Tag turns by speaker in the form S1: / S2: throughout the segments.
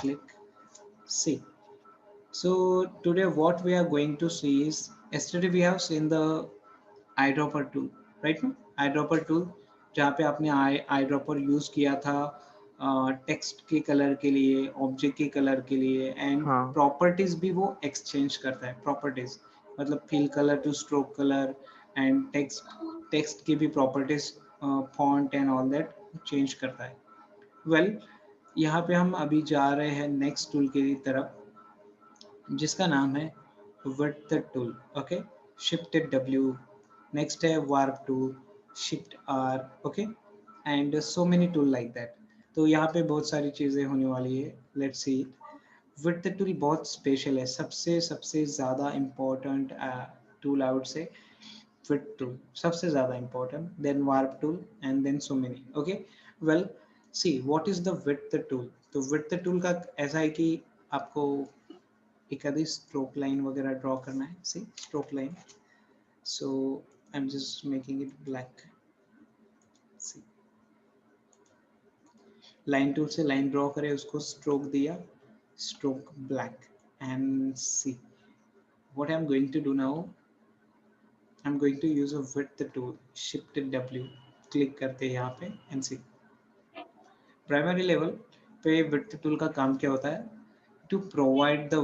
S1: click. See, so today what we are going to see is, yesterday we have seen the eyedropper tool, right? No, eyedropper tool जहाँ पे आपने eyedropper use किया था text के colour के लिए, object के कलर के लिए, एंड
S2: हाँ
S1: प्रॉपर्टीज भी वो एक्सचेंज करता है। प्रॉपर्टीज मतलब fill colour to stroke colour, and text text की भी properties, font and all that change करता है। वेल, यहाँ पे हम अभी जा रहे हैं नेक्स्ट टूल की तरफ, जिसका नाम है width tool. Okay, shift W, next है warp tool, shift R. Okay, and so many tool like that. तो यहाँ पे बहुत सारी चीज़ें होने वाली है, लेट्स सी। विड्थ टूल बहुत स्पेशल है, सबसे सबसे ज़्यादा important tool I would say. Width tool सबसे ज़्यादा important, then warp tool, and then so many. Okay, well, see what is the width tool. तो विड्थ टूल का ऐसा है कि आपको एक आधी स्ट्रोक लाइन वगैरह ड्रॉ करना है। See stroke line, so I am just making it black. See, line tool से लाइन ड्रॉ करें, उसको स्ट्रोक दिया, stroke black, and see what I'm going to do now, I'm going to use a width tool, shift W, click करते हैं यहाँ पे, and see primary level पे width tool का काम क्या होता है, to provide the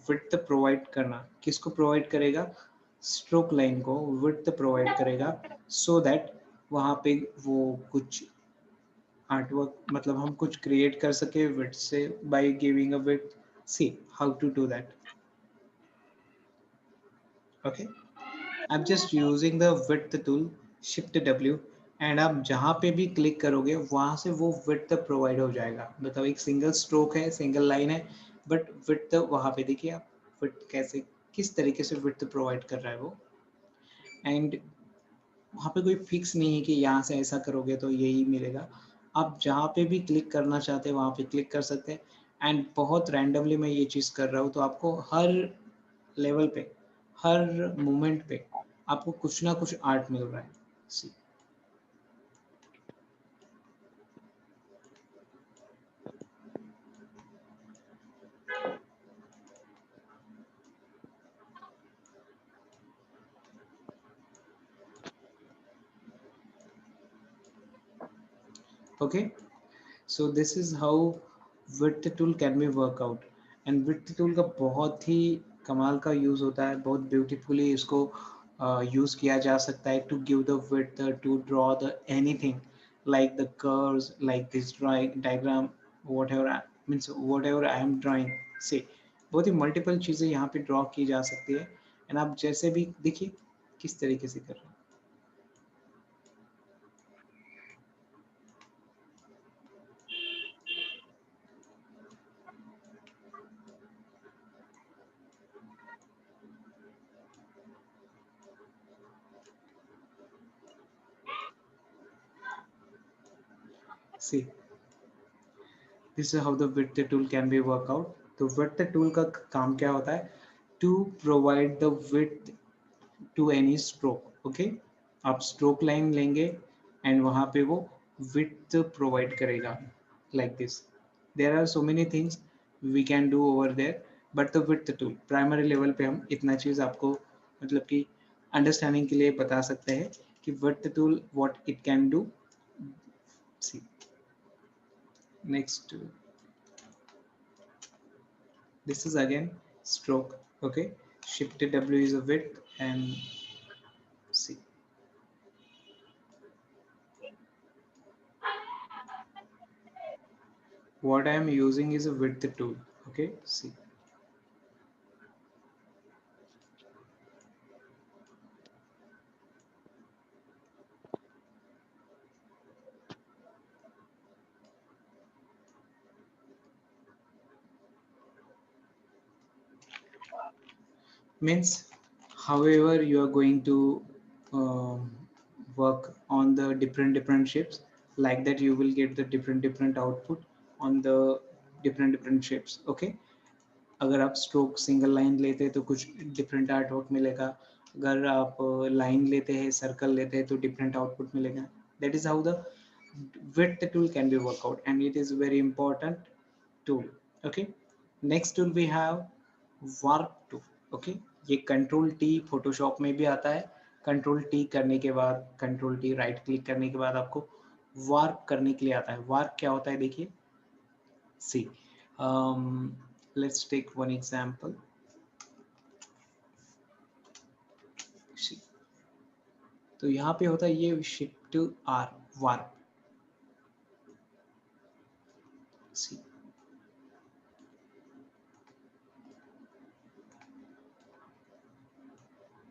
S1: width provide करना। किसको प्रोवाइड करेगा, स्ट्रोक लाइन को width प्रोवाइड करेगा, so that वहाँ पे वो कुछ आर्टवर्क, मतलब हम कुछ क्रिएट कर सके width से, by giving a width। see how to do that। okay, I'm just using the width tool, shift W, and आप जहाँ पे भी क्लिक करोगे वहाँ से वो width प्रोवाइड हो जाएगा। मतलब एक सिंगल स्ट्रोक है, सिंगल लाइन है, बट width वहाँ पे देखिए आप width कैसे, किस तरीके से width प्रोवाइड कर रहा है वो। एंड वहाँ पे कोई फिक्स नहीं है कि यहाँ से ऐसा करोगे तो यही मिलेगा। आप जहाँ पे भी क्लिक करना चाहते हैं वहाँ पे क्लिक कर सकते हैं। एंड बहुत रैंडमली मैं ये चीज़ कर रहा हूँ, तो आपको हर लेवल पे, हर मोमेंट पे आपको कुछ ना कुछ आर्ट मिल रहा है। See, okay, so this is how width tool can be workout. And width tool का बहुत ही कमाल का यूज़ होता है, बहुत ब्यूटीफुली इसको यूज़ किया जा सकता है to give the width, to draw the anything like the curves, like this drawing diagram, whatever means whatever I am drawing। see बहुत ही मल्टीपल चीज़ें यहाँ पे ड्रॉ की जा सकती है। एंड आप जैसे भी देखिए किस तरीके से कर रहे हैं। see this is how the width tool can be work out। तो width tool का काम क्या होता है, to provide the width to any stroke। Okay, आप स्ट्रोक लाइन लेंगे एंड वहाँ पे वो width प्रोवाइड करेगा like this। there are so many things we can do over there, but the width tool primary level पे हम इतना चीज़ आपको मतलब कि अंडरस्टैंडिंग के लिए बता सकते हैं कि width tool what it can do। see next, this is again stroke। okay, shift W is a width, and see what I am using is a width tool। okay, see means however you are going to um, work on the different shapes, like that you will get the different output on the different shapes। okay, अगर आप stroke single line लेते हैं तो कुछ different art work मिलेगा, अगर आप line लेते हैं, सर्कल लेते हैं तो डिफरेंट आउटपुट मिलेगा। That is how the width tool can be work out, and it is very important tool. Okay, next tool we have warp tool. Okay, ये कंट्रोल टी फोटोशॉप में भी आता है. कंट्रोल टी करने के बाद, control T right click करने के बाद आपको वार्प करने के लिए आता है. वार्प क्या होता है देखिए. See let's take one example. तो यहाँ पे होता है ये शिफ्ट आर, वार्प. सी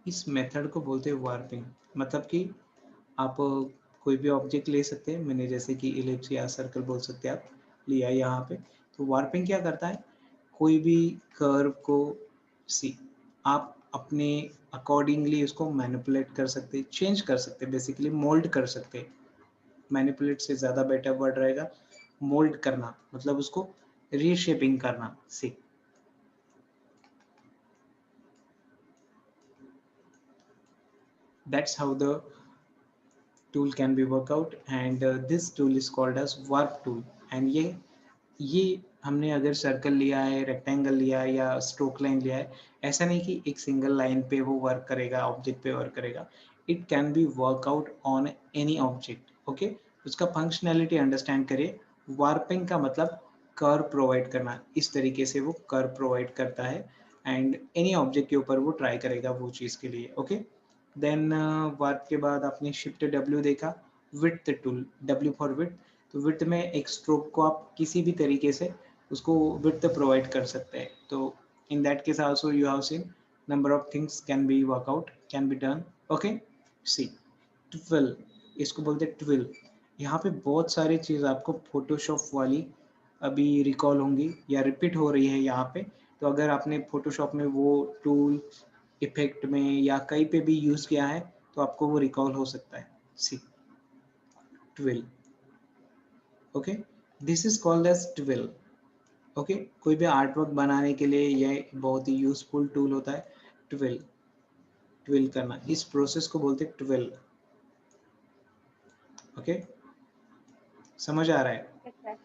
S1: इस मेथड को बोलते हैं वार्पिंग. मतलब कि आप कोई भी ऑब्जेक्ट ले सकते हैं. मैंने जैसे कि इलिप्स या सर्कल बोल सकते हैं आप, लिया यहाँ पे. तो वार्पिंग क्या करता है, कोई भी कर्व को सी आप अपने अकॉर्डिंगली उसको मैनिपुलेट कर सकते, चेंज कर सकते, बेसिकली मोल्ड कर सकते. मैनिपुलेट से ज़्यादा बेटर वर्ड रहेगा. मोल्ड करना मतलब उसको रीशेपिंग करना. सी that's how the tool can be work out, and this tool is called as warp tool. and ये हमने अगर सर्कल लिया है, रेक्टेंगल लिया है या स्ट्रोक लाइन लिया है, ऐसा नहीं कि एक सिंगल लाइन पे वो वर्क करेगा, ऑब्जेक्ट पे वर्क करेगा. It can be work out on any object. Okay, उसका फंक्शनैलिटी अंडरस्टैंड करिए. वार्पिंग का मतलब कर्व प्रोवाइड करना. इस तरीके से वो कर्व प्रोवाइड करता है एंड एनी ऑब्जेक्ट के ऊपर वो ट्राई करेगा वो चीज़ के लिए. ओके, देन वार्प के बाद आपने शिफ्ट डब्ल्यू देखा, width tool, W for width. तो विड्थ में एक स्ट्रोक को आप किसी भी तरीके से उसको विड्थ प्रोवाइड कर सकते हैं. तो in that case also you have seen number of things can be work out, can be done. Okay, see twirl, इसको बोलते हैं ट्विल. यहाँ पे बहुत सारी चीज़ आपको फोटोशॉप वाली अभी रिकॉल होंगी या रिपीट हो रही है यहाँ पे. तो अगर आपने फोटोशॉप में वो टूल इफेक्ट में या कहीं पे भी यूज़ किया है तो आपको वो रिकॉल हो सकता है. See twill. Okay, this is called as twill. Okay, कोई भी आर्ट वर्क बनाने के लिए यह बहुत ही यूजफुल टूल होता है. ट्विल, ट्विल करना, इस प्रोसेस को बोलते हैं ट्विल. ओके, समझ आ रहा है.
S2: Yes, sir.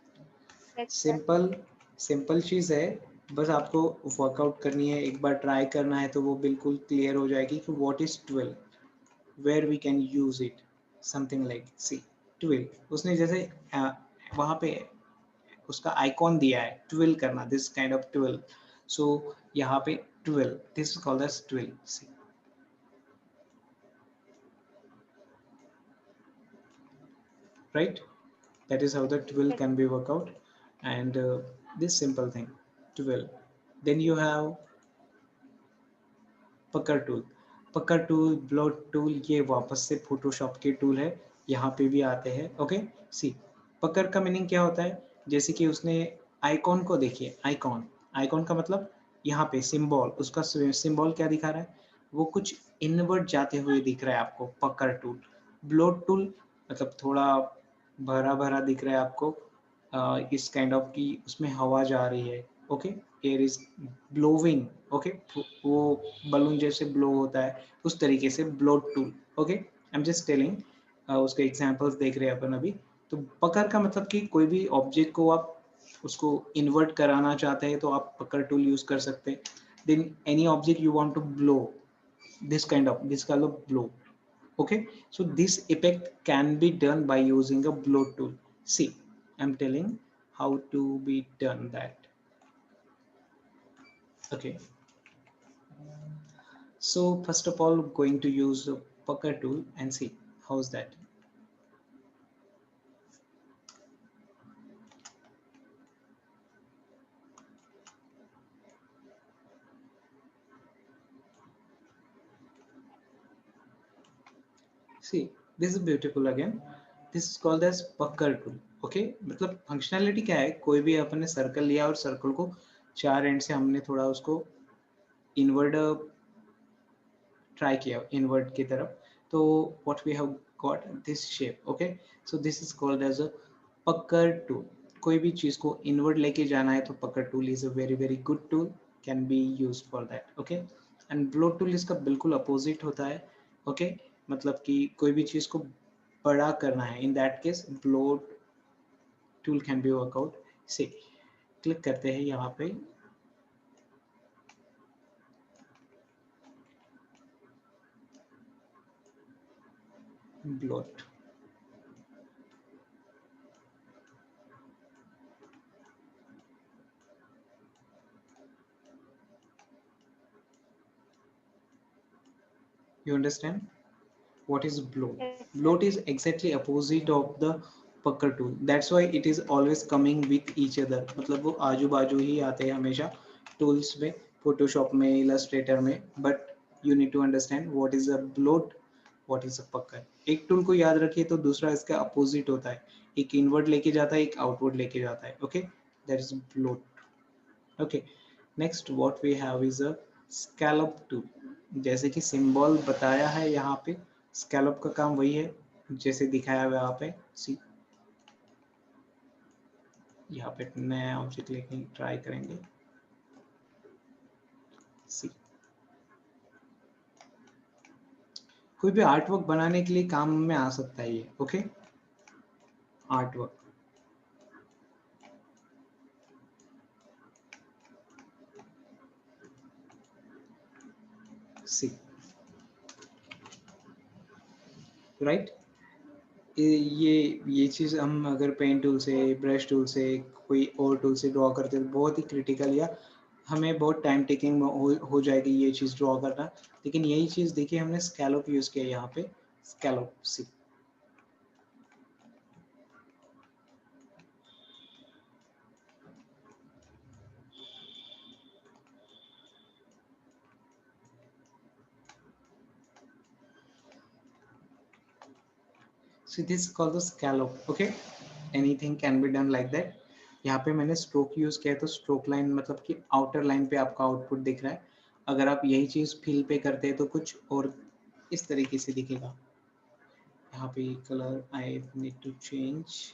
S2: Yes, sir.
S1: Simple, simple चीज़ है. बस आपको वर्कआउट करनी है, एक बार ट्राई करना है तो वो बिल्कुल क्लियर हो जाएगी कि what is twirl, where we can use it. Something like see twirl, उसने जैसे वहाँ पे उसका आइकॉन दिया है ट्विल करना, this kind of twirl. So यहाँ पे twirl, this is called as twirl. See right, that is how the twill
S2: Yes,
S1: can be work out. And this simple thing twill. Then you have पकड़ tool. पकड़ tool, bloat tool, ये वापस से Photoshop के tool है, यहाँ पे भी आते हैं. ओके, सी पकड़ का मीनिंग क्या होता है, जैसे कि उसने आइकॉन को देखिए. आइकॉन, आइकॉन का मतलब यहाँ पे सिंबल, उसका सिंबल क्या दिखा रहा है, वो कुछ इनवर्ट जाते हुए दिख रहा है आपको. पकड़ टूल. ब्लोट टूल मतलब थोड़ा भरा भरा दिख रहा है आपको, इस काइंड ऑफ की उसमें हवा जा रही है. Okay, air is blowing. Okay, वो बलून जैसे ब्लो होता है उस तरीके से bloat tool. Okay, I am just telling, उसके एग्जांपल्स देख रहे हैं अपन अभी. तो पकड़ का मतलब कि कोई भी ऑब्जेक्ट को आप उसको इन्वर्ट कराना चाहते हैं तो आप पकड़ टूल यूज कर सकते हैं. Then any object you want to blow, this kind of, this kind of blow. Okay, so this effect can be done by using a blow tool. See, I'm telling how to be done that. Okay, so first of all going to use the pucker tool and see how's that. See, this is beautiful again. This is called as pucker tool. Okay, मतलब functionality क्या है, कोई भी अपने circle लिया और circle को चार एंड से हमने थोड़ा उसको इनवर्ड ट्राई किया, इनवर्ट की तरफ. तो what we have got this shape. Okay, so this is called as a pucker tool. कोई भी चीज को इनवर्ट लेके जाना है तो पकड़ tool is a very very good tool, can B use for that. Okay, and blow tool इसका बिल्कुल अपोजिट होता है. ओके, मतलब कि कोई भी चीज को बड़ा करना है, in that case blow tool can be work out. See click करते हैं यहाँ पे, bloat. You understand what is bloat?
S2: Yes, sir.
S1: Bloat is exactly opposite of the pucker tool. That's why it is always coming with each other. मतलब वो आजू बाजू ही आते हैं हमेशा टूल्स में, फोटोशॉप में, इलस्ट्रेटर में. But you need to understand what is a bloat, what is a pucker. एक टूल को याद रखिए तो दूसरा इसका अपोजिट होता है. एक इनवर्ड लेके जाता है, एक आउटवर्ड लेके जाता है. Okay, that is bloat. Okay, next what we have is a scallop tool. जैसे कि सिंबल बताया है यहाँ पे, स्कैलप का काम वही है जैसे दिखाया हुआ यहाँ पे. सी, यहाँ पे नया ऑब्जेक्ट लेके ट्राई करेंगे. सी, कोई भी आर्ट वर्क बनाने के लिए काम में आ सकता है ये. Okay, art work. See, right. ये चीज़ हम अगर पेन टूल से, ब्रश टूल से, कोई और टूल से ड्रॉ करते हैं बहुत ही क्रिटिकल, या हमें बहुत टाइम टेकिंग हो जाएगी ये चीज़ ड्रॉ करना. लेकिन यही चीज़ देखिए हमने स्कैलप यूज़ किया यहाँ पे, scallop. See, so this is called the scallop. Okay, anything can be done like that. यहाँ पे मैंने स्ट्रोक यूज किया है तो स्ट्रोक लाइन मतलब कि आउटर लाइन पे आपका आउटपुट दिख रहा है. अगर आप यही चीज फिल पे करते हैं तो कुछ और इस तरीके से दिखेगा. यहाँ पे colour I need to change.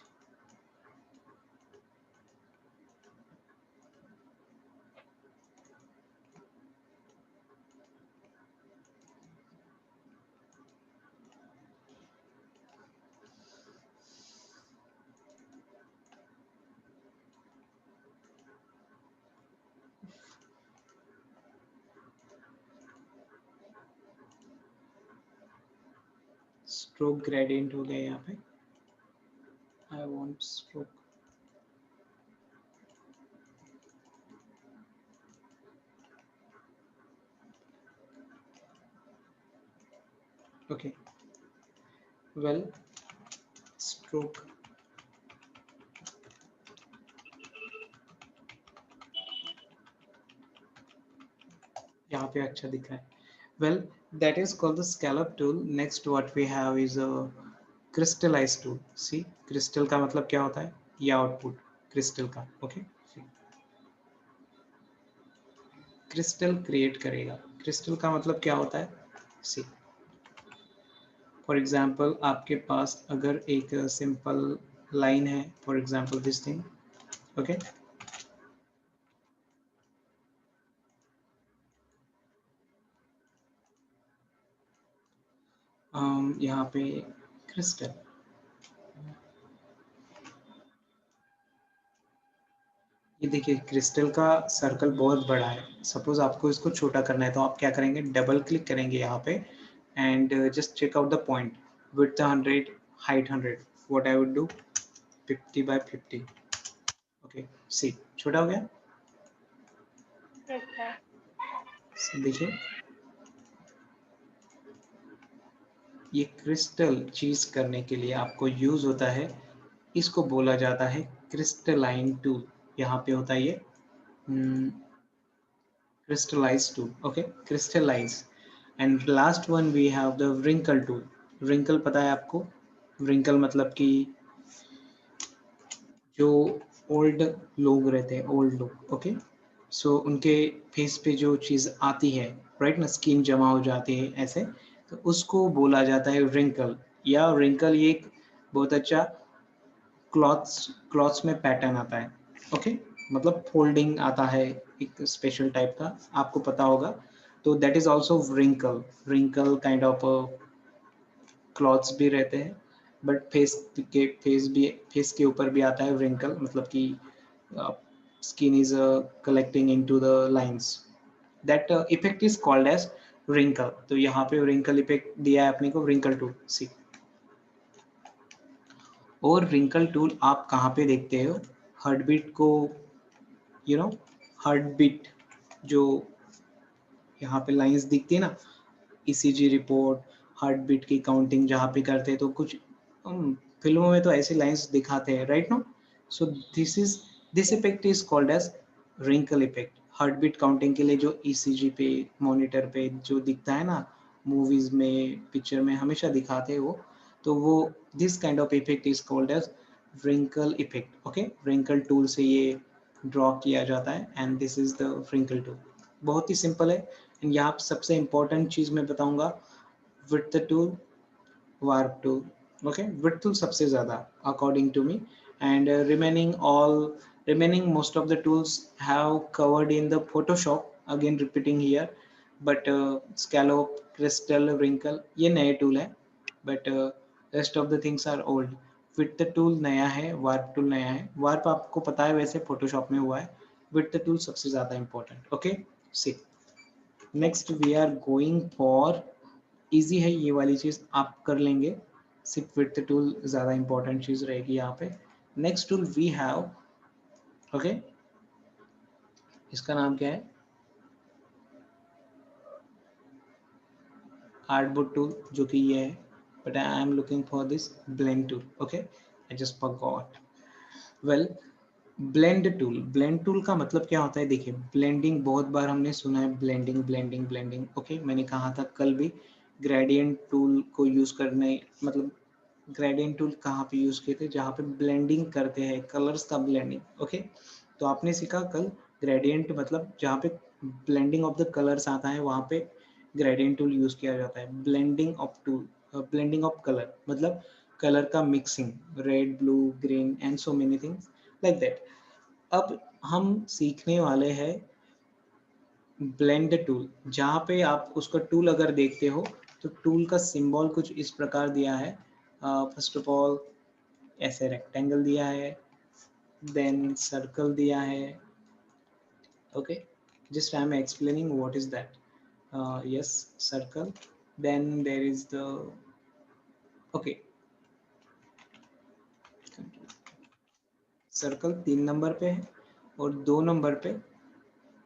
S1: Stroke gradient हो गया यहाँ पे. I want stroke. Okay, well stroke यहाँ पे अच्छा दिख रहा है. Well, that is called the scallop tool. Next, what we have is a crystallize tool. See, crystal का मतलब क्या होता है? ये output crystal का. Okay. Crystal create करेगा. Crystal का मतलब क्या होता है? See, for example, आपके पास अगर एक simple line है, for example, this thing. Okay. यहाँ पे crystal. ये देखिए क्रिस्टल का सर्कल बहुत बड़ा है. सपोज आपको इसको छोटा करना है तो आप क्या करेंगे, डबल क्लिक करेंगे यहाँ पे and just check out the point. Width 100, height 100. What I would do, 50 by 50. Okay, see, छोटा हो गया.
S2: Yes, sir.
S1: देखिए ये क्रिस्टल चीज करने के लिए आपको यूज होता है, इसको बोला जाता है क्रिस्टलाइन टूल. यहाँ पे होता है ये crystallize tool. Okay, crystallize. And last one we have the wrinkle tool. wrinkle पता है आपको? wrinkle मतलब कि जो ओल्ड लोग रहते हैं, ओल्ड लोग. ओके, सो उनके फेस पे जो चीज आती है, राइट ना, स्किन जमा हो जाती है ऐसे, तो उसको बोला जाता है wrinkle. या wrinkle ये एक बहुत अच्छा क्लॉथ्स में पैटर्न आता है. ओके, मतलब फोल्डिंग आता है एक स्पेशल टाइप का, आपको पता होगा. तो that is also wrinkle. wrinkle kind of clothes भी रहते हैं, बट फेस के ऊपर भी आता है wrinkle, मतलब कि skin is collecting into the lines. That effect is called as wrinkle. तो यहाँ पे wrinkle effect दिया है अपने को wrinkle tool. See, और wrinkle tool आप कहाँ पे देखते हो? हार्ट बीट को, हार्ट बीट जो यहाँ पे लाइंस दिखती है ना, ईसीजी रिपोर्ट, हार्ट बीट की काउंटिंग जहाँ पे करते हैं, तो कुछ फिल्मों में तो ऐसे लाइंस दिखाते हैं, right no? So this effect is called as wrinkle effect. Heart beat counting के लिए जो ईसीजी पे, मॉनिटर पे जो दिखता है ना, मूवीज में, पिक्चर में हमेशा दिखाते हैं वो, तो वो this kind of effect is called as wrinkle effect. Okay, wrinkle tool से ये ड्रॉ किया जाता है and this is the wrinkle tool. बहुत ही सिंपल है. यहाँ सबसे इम्पोर्टेंट चीज मैं बताऊंगा, width tool, warp tool. Okay, width tool सबसे ज़्यादा according to me, and remaining most of the tools have covered in the Photoshop. Again repeating here, but scallop, crystal, wrinkle ये नए tool है, but rest of the things are old. width tool नया है, warp tool नया है. warp आपको पता है वैसे Photoshop में हुआ है. width tool सबसे ज़्यादा important. Okay, see. Next we are going for, easy है ये वाली चीज आप कर लेंगे, सिर्फ विड्थ टूल ज्यादा इंपॉर्टेंट चीज रहेगी यहाँ पे. Next tool we have, okay, इसका नाम क्या है? आर्टबोर्ड टूल, जो कि ये है, but I am looking for this blend tool. Okay, I just forgot. Well, blend tool का मतलब क्या होता है? देखिए, ब्लेंडिंग बहुत बार हमने सुना है, ब्लेंडिंग. ओके, मैंने कहा था कल भी, ग्रेडियंट टूल को यूज करने, मतलब ग्रेडियंट टूल कहाँ पे यूज किए थे? जहाँ पे ब्लेंडिंग करते हैं, कलर्स का ब्लेंडिंग. ओके, तो आपने सीखा कल ग्रेडियंट मतलब जहाँ पे ब्लेंडिंग ऑफ द कलर्स आता है, वहाँ पे ग्रेडियंट टूल यूज किया जाता है. ब्लेंडिंग ऑफ कलर मतलब कलर का mixing, red, blue, green and so many things like that. अब हम सीखने वाले हैं ब्लेंड टूल, जहाँ पे आप उसका टूल अगर देखते हो तो टूल का सिंबल कुछ इस प्रकार दिया है. फर्स्ट ऑफ ऑल ऐसे रेक्टेंगल दिया है, देन सर्कल दिया है. Okay, just I am explaining what is that. Yes, circle, then there is the, okay, circle 3 number पे है और 2 नंबर पे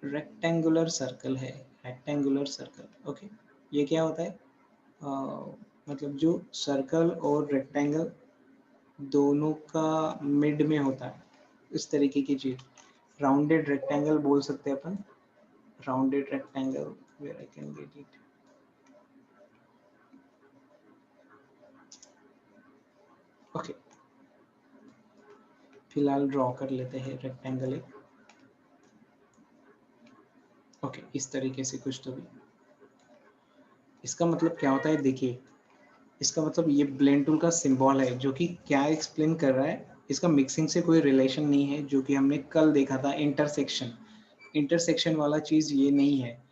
S1: रेक्टेंगुलर सर्कल है. रेक्टेंगुलर सर्कल, ओके, ये क्या होता है? मतलब जो सर्कल और रेक्टेंगल दोनों का मिड में होता है, इस तरीके की चीज. राउंडेड रेक्टेंगल बोल सकते हैं अपन, rounded rectangle, where I can get it. Okay, फिलहाल ड्रॉ कर लेते हैं रेक्टेंगल एक. ओके, इस तरीके से कुछ तो भी. इसका मतलब क्या होता है? देखिए, इसका मतलब ये ब्लेंड टूल का सिंबल है, जो कि क्या एक्सप्लेन कर रहा है, इसका मिक्सिंग से कोई रिलेशन नहीं है, जो कि हमने कल देखा था, इंटरसेक्शन वाला चीज ये नहीं है.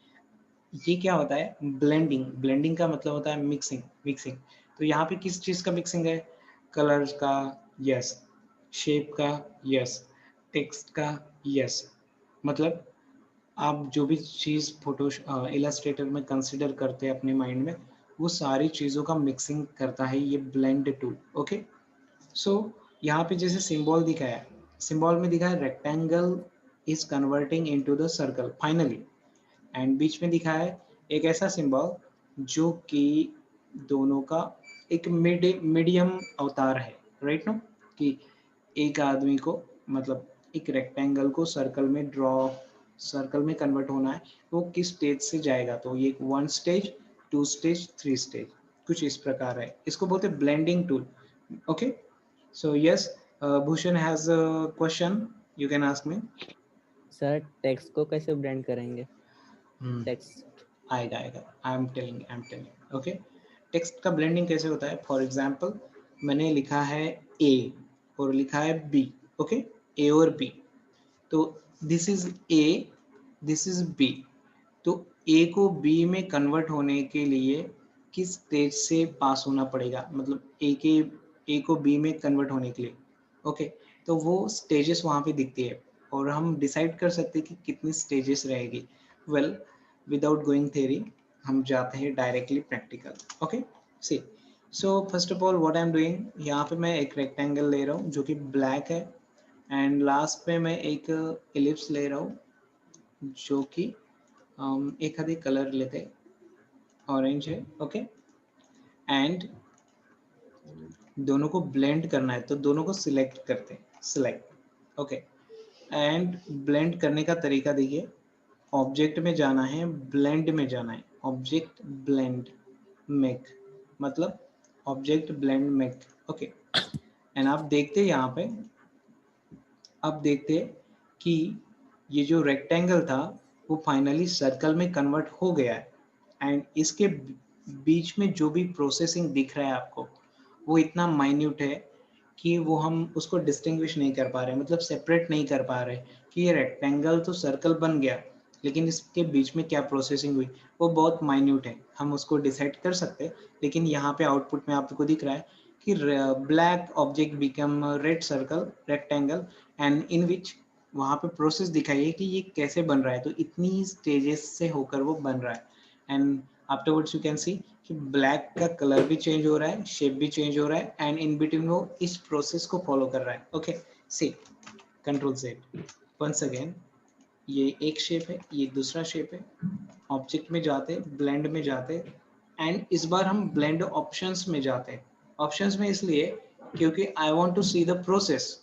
S1: ये क्या होता है? ब्लेंडिंग का मतलब होता है मिक्सिंग. तो यहाँ पे किस चीज का मिक्सिंग है? कलर्स का, यस. शेप का, यस. टेक्स्ट का, यस. मतलब आप जो भी चीज फोटो इलस्ट्रेटर में कंसिडर करते हैं अपने माइंड में, वो सारी चीजों का मिक्सिंग करता है ये ब्लेंड टूल. ओके, सो यहाँ पे जैसे सिंबल दिखाया है, सिंबल में दिखा है rectangle is converting into the circle finally, and बीच में दिखा है एक ऐसा सिंबल जो कि दोनों का एक मीडियम अवतार है, राइट नो? कि एक आदमी को, मतलब एक रेक्टेंगल को सर्कल में कन्वर्ट होना है, वो किस स्टेज से जाएगा? तो ये 1 स्टेज, 2 स्टेज, 3 स्टेज, कुछ इस प्रकार है. इसको बोलते हैं blending tool. Okay, so yes, Bhushan has a question, you can ask me.
S3: Sir, text को कैसे ब्लेंड करेंगे? टेक्स्ट
S1: आएगा. आई एम टेलिंग. ओके, टेक्स्ट का ब्लेंडिंग कैसे होता है? फॉर एग्जांपल, मैंने लिखा है ए और लिखा है बी. ओके, ए और बी, तो this is A, this is B. तो ए को बी में कन्वर्ट होने के लिए किस स्टेज से पास होना पड़ेगा? मतलब ए को बी में कन्वर्ट होने के लिए. ओके, तो वो स्टेजेस वहां पे दिखती है. और हम डिसाइड कर सकते हैं कि कितनी स्टेजेस रहेगी। वेल, विदाउट गोइंग थ्योरी हम जाते हैं directly practical. Okay, see, so first of all what I am doing, यहाँ पे मैं एक रेक्टेंगल ले रहा हूँ जो कि ब्लैक है, एंड लास्ट पे मैं एक एलिप्स ले रहा हूँ जो कि एक आधे कलर लेते, ऑरेंज है। ओके, एंड दोनों को ब्लेंड करना है तो दोनों को सिलेक्ट करते हैं, सिलेक्ट। ओके, एंड ब्लेंड करने का तरीका देखिए, ऑब्जेक्ट में जाना है, ब्लेंड में जाना है, ऑब्जेक्ट ब्लेंड मेक, मतलब object blend make. Okay, and आप देखते हैं यहाँ पे, अब देखते हैं कि ये जो रेक्टेंगल था वो फाइनली सर्कल में कन्वर्ट हो गया है, एंड इसके बीच में जो भी प्रोसेसिंग दिख रहा है आपको वो इतना माइन्यूट है कि वो हम उसको डिस्टिंग्विश नहीं कर पा रहे, मतलब सेपरेट नहीं कर पा रहे कि ये रेक्टेंगल तो सर्कल बन गया लेकिन इसके बीच में क्या प्रोसेसिंग हुई वो बहुत माइन्यूट है, हम उसको डिसाइड कर सकते हैं। लेकिन यहाँ पे आउटपुट में आपको दिख रहा है कि black object become red circle rectangle, and in which वहाँ पे प्रोसेस दिखाई है कि ये कैसे बन रहा है, तो इतनी स्टेजेस से होकर वो बन रहा है। And afterwards you can see कि ब्लैक का कलर भी चेंज हो रहा है, शेप भी चेंज हो रहा है, एंड इन बिटवीन वो इस प्रोसेस को फॉलो कर रहा है। ओके, सी, कंट्रोल Z, वंस अगेन, ये एक शेप है, ये दूसरा शेप है, ऑब्जेक्ट में जाते, ब्लेंड में जाते, एंड इस बार हम ब्लेंड ऑप्शंस में जाते हैं। ऑप्शंस में इसलिए क्योंकि I want to see the process.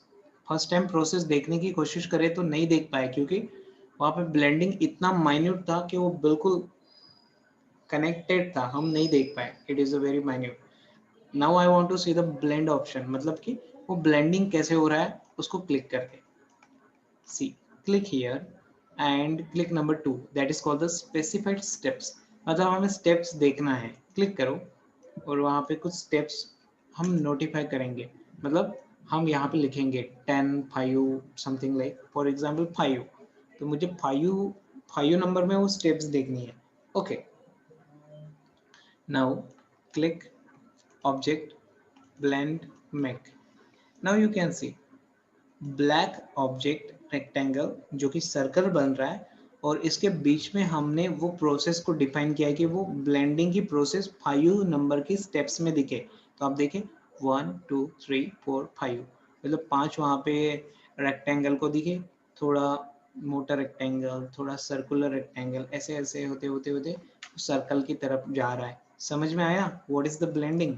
S1: First time process देखने की कोशिश करें तो नहीं देख पाए क्योंकि वहाँ पे ब्लेंडिंग इतना माइन्यूट था कि वो बिल्कुल कनेक्टेड था, हम नहीं देख पाए, it is a very minute. Now I want to see the blend option, मतलब कि वो ब्लेंडिंग कैसे हो रहा है उसको क्लिक करके, see, click here and click number 2, that is called the specified steps, मतलब हमें स्टेप्स देखना है। क्लिक करो और वहाँ पे कुछ स्टेप्स हम नोटिफाई करेंगे, मतलब हम यहाँ पे लिखेंगे 10 5 समथिंग लाइक, फॉर एग्जांपल 5, तो मुझे 5 नंबर में वो स्टेप्स देखनी है। Okay, now click object blend make, now you can see black object rectangle जो कि सर्कल बन रहा है, और इसके बीच में हमने वो प्रोसेस को डिफाइन किया है कि वो ब्लेंडिंग की प्रोसेस 5 नंबर की स्टेप्स में दिखे। तो आप देखें 1 2 3 4 5, मतलब 5 वहाँ पे रेक्टेंगल को दिखे, थोड़ा मोटा रेक्टेंगल, थोड़ा सर्कुलर रेक्टेंगल, ऐसे ऐसे होते होते होते सर्कल की तरफ जा रहा है। समझ में आया what is the blending?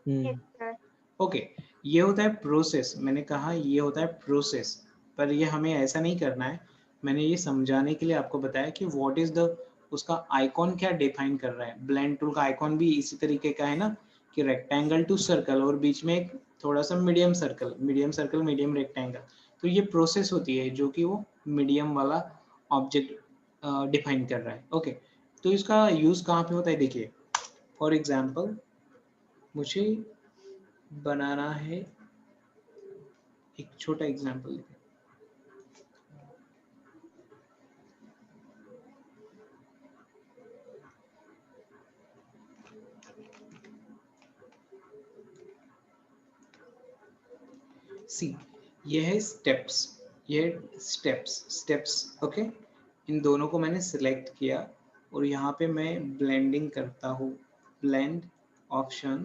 S2: Yes, sir.
S1: Okay, ये होता है प्रोसेस, मैंने कहा ये होता है प्रोसेस, पर ये हमें ऐसा नहीं करना है। मैंने ये समझाने के लिए आपको बताया कि व्हाट इज द, उसका आइकॉन क्या डिफाइन कर रहा है। ब्लेंड टूल का आइकॉन भी इसी तरीके का है ना, कि रेक्टेंगल टू सर्कल और बीच में एक थोड़ा सा मीडियम सर्कल, मीडियम रेक्टेंगल, तो ये प्रोसेस होती है जो कि वो मीडियम वाला ऑब्जेक्ट डिफाइन कर रहा है। ओके, तो इसका यूज कहाँ पे होता है देखिए, फॉर एग्जाम्पल मुझे बनाना है, एक छोटा एग्जांपल लेते हैं। सी, ये है स्टेप्स, ये स्टेप्स। ओके, इन दोनों को मैंने सिलेक्ट किया और यहाँ पे मैं ब्लेंडिंग करता हूँ, ब्लेंड ऑप्शन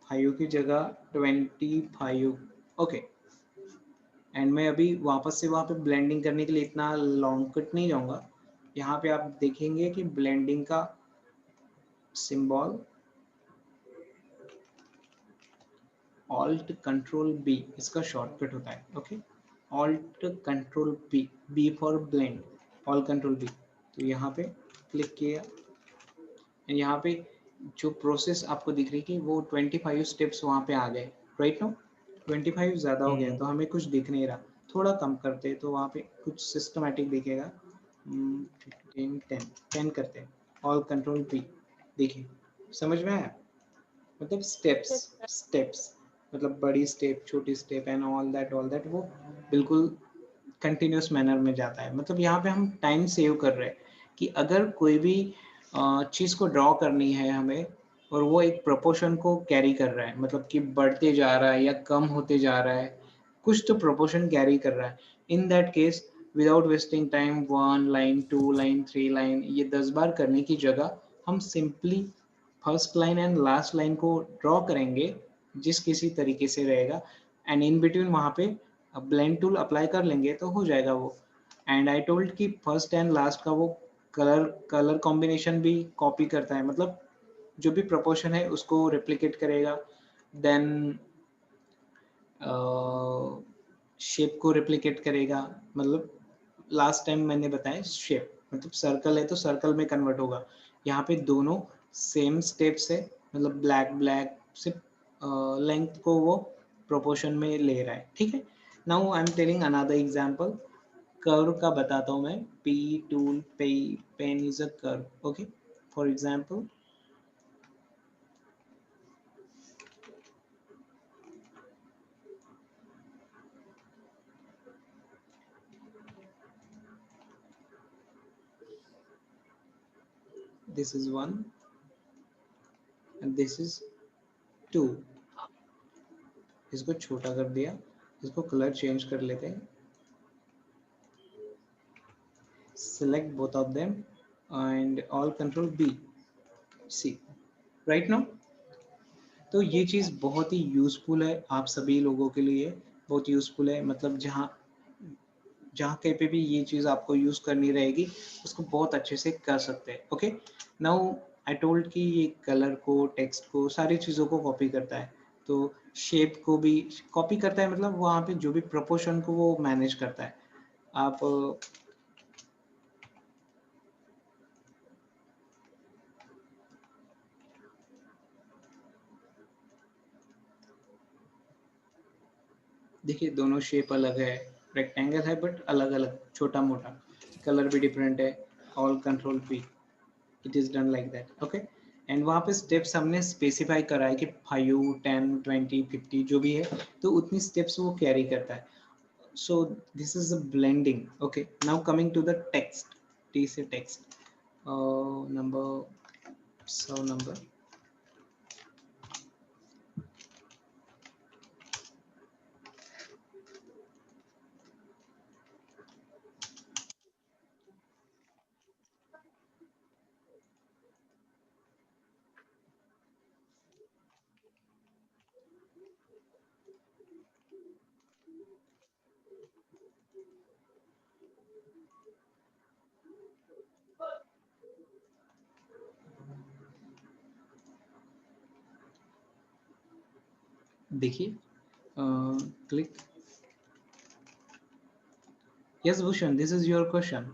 S1: 5 की जगह 25। ओके, एंड मैं अभी वापस से वहाँ पे ब्लेंडिंग करने के लिए इतना लॉन्ग कट नहीं जाऊँगा। यहाँ पे आप देखेंगे कि ब्लेंडिंग का सिंबल ऑल्ट कंट्रोल बी इसका शॉर्टकट होता है। Okay, alt control B, B for blend, all control B. तो यहाँ पे क्लिक किया, यहाँ पे जो प्रोसेस आपको दिख रही है वो 25 स्टेप्स वहाँ पे आ गए, राइट नो। 25 ज़्यादा हो गया तो हमें कुछ दिख नहीं रहा, थोड़ा कम करते तो वहाँ पे कुछ सिस्टमैटिक दिखेगा। 10 करते हैं, ऑल कंट्रोल बी, देखिए समझ में आया, मतलब स्टेप्स,
S2: Yes, sir.
S1: स्टेप्स मतलब बड़ी स्टेप छोटी स्टेप एंड ऑल दैट वो बिल्कुल कंटिन्यूस मैनर में जाता है। मतलब यहाँ पे हम टाइम सेव कर रहे हैं कि अगर कोई भी चीज़ को ड्रॉ करनी है हमें और वो एक प्रोपोर्शन को कैरी कर रहा है, मतलब कि बढ़ते जा रहा है या कम होते जा रहा है, कुछ तो प्रोपोर्शन कैरी कर रहा है, in that case without wasting time 1 line 2 line 3 line ये 10 बार करने की जगह हम simply first line and last line को ड्रॉ करेंगे जिस किसी तरीके से रहेगा, एंड इन बिटवीन वहाँ पे ब्लेंड टूल अप्लाई कर लेंगे तो हो जाएगा वो। एंड आई टोल्ड कि फर्स्ट एंड लास्ट का वो कलर कॉम्बिनेशन भी कॉपी करता है, मतलब जो भी प्रोपोर्शन है उसको रेप्लिकेट करेगा, देन शेप को रेप्लिकेट करेगा। मतलब लास्ट टाइम मैंने बताया शेप मतलब सर्कल है तो सर्कल में कन्वर्ट होगा। यहाँ पे दोनों सेम स्टेप्स है, मतलब ब्लैक ब्लैक से लेंथ को वो प्रोपोर्शन में ले रहा है, ठीक है। Now I am telling another example, curve का बताता हूँ मैं। पी टूल पे pen is a curve, okay. For example this is 1 and this is 2। इसको छोटा कर दिया, इसको कलर चेंज कर लेते हैं, select both of them and all control B, see right now। तो ये चीज़ बहुत ही यूजफुल है आप सभी लोगों के लिए, बहुत यूजफुल है। मतलब जहाँ जहाँ कहीं पे भी ये चीज़ आपको यूज़ करनी रहेगी उसको बहुत अच्छे से कर सकते हैं, ओके। नाउ आई टोल्ड कि ये कलर को, टेक्स्ट को, सारी चीज़ों को कॉपी करता है, तो शेप को भी कॉपी करता है, मतलब वहाँ पे जो भी प्रोपोर्शन को वो मैनेज करता है। आप देखिए दोनों शेप अलग है, रेक्टेंगल है बट अलग अलग, छोटा मोटा, कलर भी डिफरेंट है, all control P, it is done like that, okay. And वहाँ पे स्टेप्स हमने स्पेसिफाई करा है कि 5 10 20 50 जो भी है, तो उतनी स्टेप्स वो कैरी करता है। So this is a blending, okay. Now coming to the text, T से टेक्स्ट नंबर, सो नंबर देखिए, click, yes Bhushan, this is your question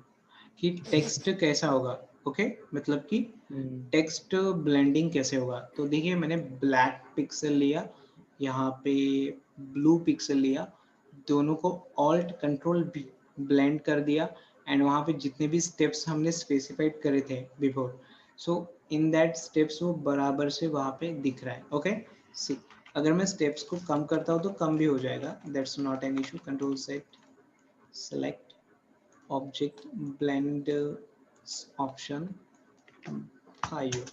S1: कि टेक्स्ट कैसा होगा, ओके मतलब कि टेक्स्ट ब्लेंडिंग कैसे होगा। तो देखिए मैंने ब्लैक पिक्सल लिया, यहाँ पे ब्लू पिक्सल लिया, दोनों को ऑल्ट कंट्रोल बी ब्लेंड कर दिया, एंड वहाँ पे जितने भी स्टेप्स हमने स्पेसिफाइड करे थे before, so in that steps वो बराबर से वहाँ पे दिख रहा है, ओके। सी अगर मैं स्टेप्स को कम करता हूँ तो कम भी हो जाएगा, that's not an issue. Control set, select object, blend option 5,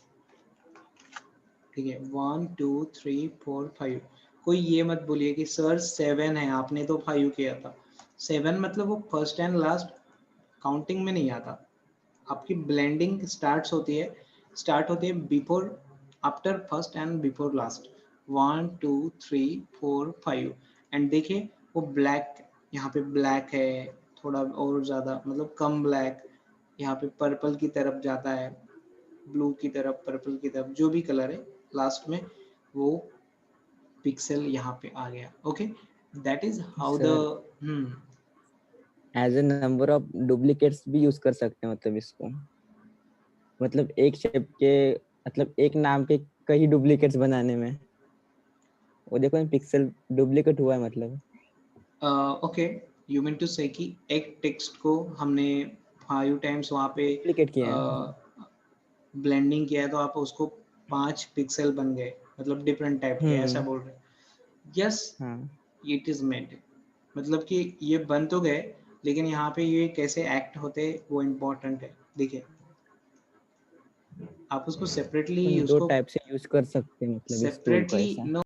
S1: ठीक है, 1 2 3 4 5। कोई ये मत बोलिए कि सर 7 है, आपने तो 5 किया था। 7 मतलब वो फर्स्ट एंड लास्ट काउंटिंग में नहीं आता। आपकी ब्लेंडिंग स्टार्ट होती है before, after first and before last, 1 2 3 4 5। And देखिए वो ब्लैक, यहाँ पे ब्लैक है थोड़ा और ज़्यादा, मतलब कम ब्लैक, यहाँ पे पर्पल की तरफ जाता है, ब्लू की तरफ, पर्पल की तरफ, जो भी कलर है लास्ट में वो पिक्सल यहाँ पे आ गया, okay. That is how the
S3: as a number of duplicates भी यूज कर सकते हैं, मतलब इसको, मतलब एक शेप के, मतलब एक नाम के कई डुप्लीकेट्स बनाने में। वो देखो पिक्सल डुप्लीकेट हुआ है मतलब।
S1: ओके, यू मीन टू से कि एक टेक्स्ट को हमने 5 टाइम्स वहाँ पे
S3: डुप्लीकेट किया है।
S1: ब्लेंडिंग किया है तो आप उसको 5 पिक्सल बन गए, मतलब डिफरेंट टाइप के, ऐसा बोल रहे हैं। यस,
S3: हाँ
S1: इट इज मेड, मतलब कि ये बन तो गए, लेकिन यहाँ पे ये कैसे एक्ट होते वो इम्पोर्टेंट है। देखिए आप उसको सेपरेटली
S3: अपन दो
S1: उसको
S3: टाइप से यूज कर सकते हैं, मतलब इस टूल को
S1: सेपरेटली
S3: ऐसा।
S1: नो